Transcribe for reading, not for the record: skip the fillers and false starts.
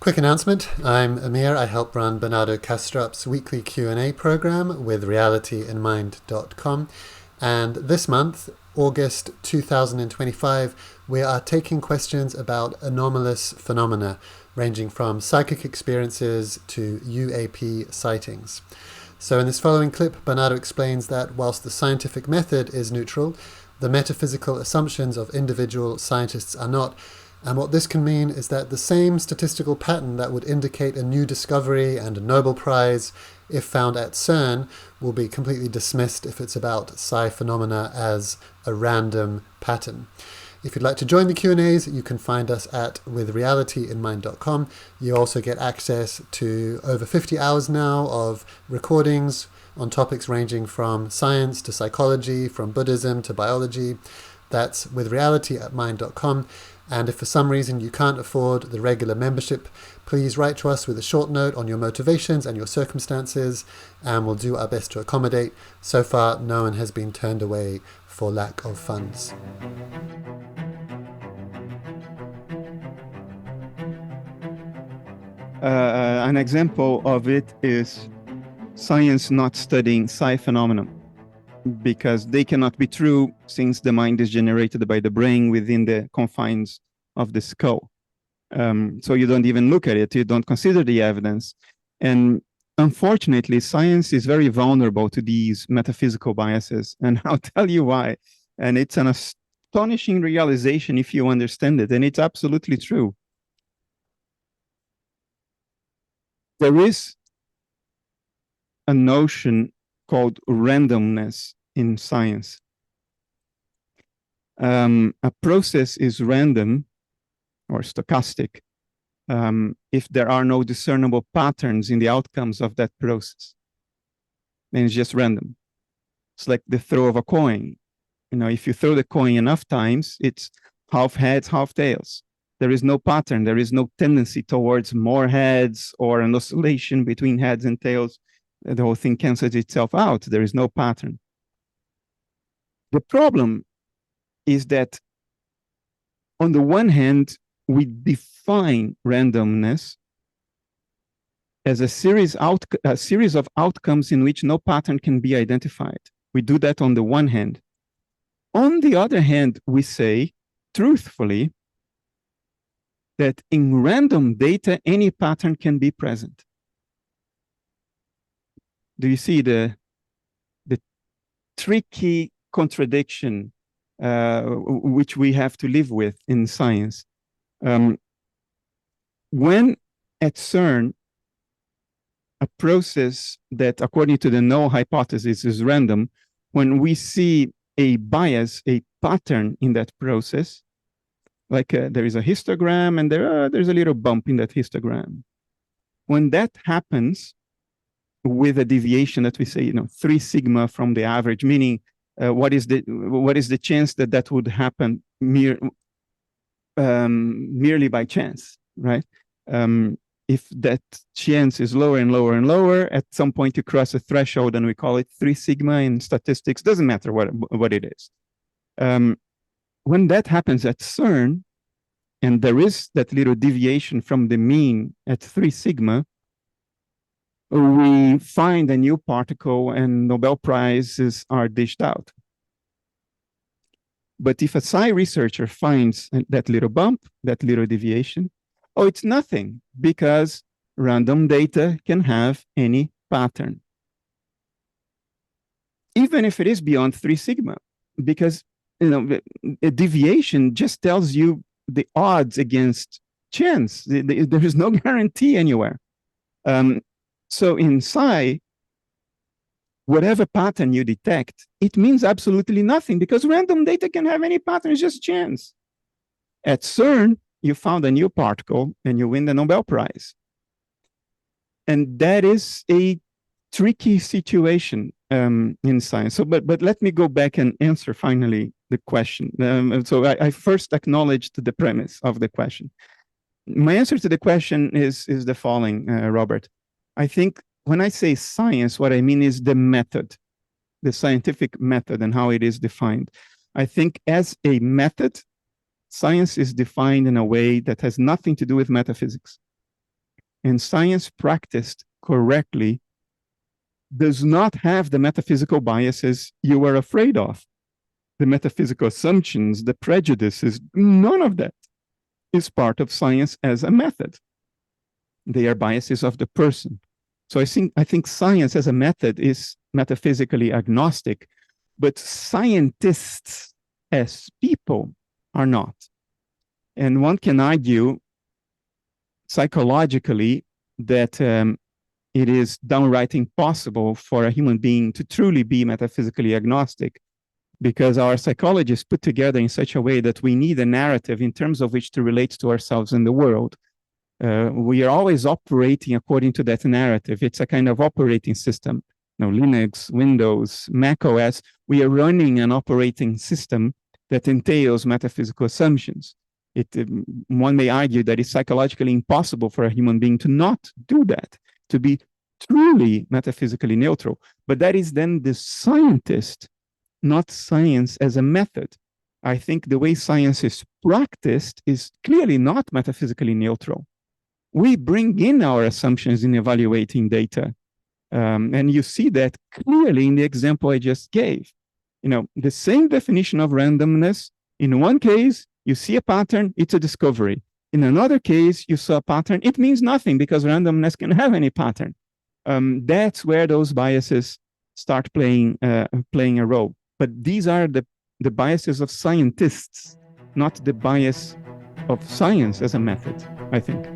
Quick announcement. I'm Amir. I help run Bernardo Kastrup's weekly Q&A program with realityinmind.com. And this month, August 2025, we are taking questions about anomalous phenomena, ranging from psychic experiences to UAP sightings. So in this following clip, Bernardo explains that whilst the scientific method is neutral, the metaphysical assumptions of individual scientists are not. And what this can mean is that the same statistical pattern that would indicate a new discovery and a Nobel Prize, if found at CERN, will be completely dismissed if it's about psi phenomena as a random pattern. If you'd like to join the Q&As, you can find us at withrealityinmind.com. You also get access to over 50 hours now of recordings on topics ranging from science to psychology, from Buddhism to biology. That's withrealityatmind.com. And if for some reason you can't afford the regular membership, please write to us with a short note on your motivations and your circumstances, and we'll do our best to accommodate. So far, no one has been turned away for lack of funds. An example of it is science not studying psi phenomena, because they cannot be true since the mind is generated by the brain within the confines of the skull. So you don't even look at it, you don't consider the evidence. And unfortunately, science is very vulnerable to these metaphysical biases, and I'll tell you why. And it's an astonishing realization if you understand it, and it's absolutely true. There is a notion called randomness in science. A process is random or stochastic if there are no discernible patterns in the outcomes of that process. Then it's just random. It's like the throw of a coin. You know, if you throw the coin enough times, it's half heads, half tails. There is no pattern. There is no tendency towards more heads or an oscillation between heads and tails. The whole thing cancels itself out. There is no pattern. The problem is that on the one hand, we define randomness as a series of outcomes in which no pattern can be identified. We do that on the one hand. On the other hand, we say, truthfully, that in random data, any pattern can be present. Do you see the tricky contradiction which we have to live with in science? When at CERN, a process that, according to the null hypothesis, is random, when we see a bias, a pattern in that process, like there is a histogram and there's a little bump in that histogram. When that happens with a deviation that we say, 3 sigma from the average, meaning what is the chance that that would happen merely by chance, right? If that chance is lower and lower and lower, at some point you cross a threshold, and we call it 3 sigma in statistics. Doesn't matter what it is. When that happens at CERN, and there is that little deviation from the mean at 3 sigma, we find a new particle and Nobel Prizes are dished out. But if a psi researcher finds that little bump, that little deviation, oh, it's nothing, because random data can have any pattern. Even if it is beyond 3 sigma, because a deviation just tells you the odds against chance. There is no guarantee anywhere. So in psi, whatever pattern you detect, it means absolutely nothing, because random data can have any pattern, it's just chance. At CERN, you found a new particle and you win the Nobel Prize. And that is a tricky situation in science. So, but let me go back and answer finally the question. So I first acknowledged the premise of the question. My answer to the question is the following, Robert. I think when I say science, what I mean is the method, the scientific method and how it is defined. I think as a method, science is defined in a way that has nothing to do with metaphysics. And science practiced correctly does not have the metaphysical biases you are afraid of. The metaphysical assumptions, the prejudices, none of that is part of science as a method. They are biases of the person. So I think science as a method is metaphysically agnostic, but scientists as people are not. And one can argue psychologically that it is downright impossible for a human being to truly be metaphysically agnostic, because our psychology is put together in such a way that we need a narrative in terms of which to relate to ourselves and the world. We are always operating according to that narrative. It's a kind of operating system. Linux, Windows, Mac OS, we are running an operating system that entails metaphysical assumptions. One may argue that it's psychologically impossible for a human being to not do that, to be truly metaphysically neutral. But that is then the scientist, not science as a method. I think the way science is practiced is clearly not metaphysically neutral. We bring in our assumptions in evaluating data. And you see that clearly in the example I just gave. The same definition of randomness. In one case, you see a pattern, it's a discovery. In another case, you saw a pattern, it means nothing because randomness can have any pattern. That's where those biases start playing a role. But these are the biases of scientists, not the bias of science as a method, I think.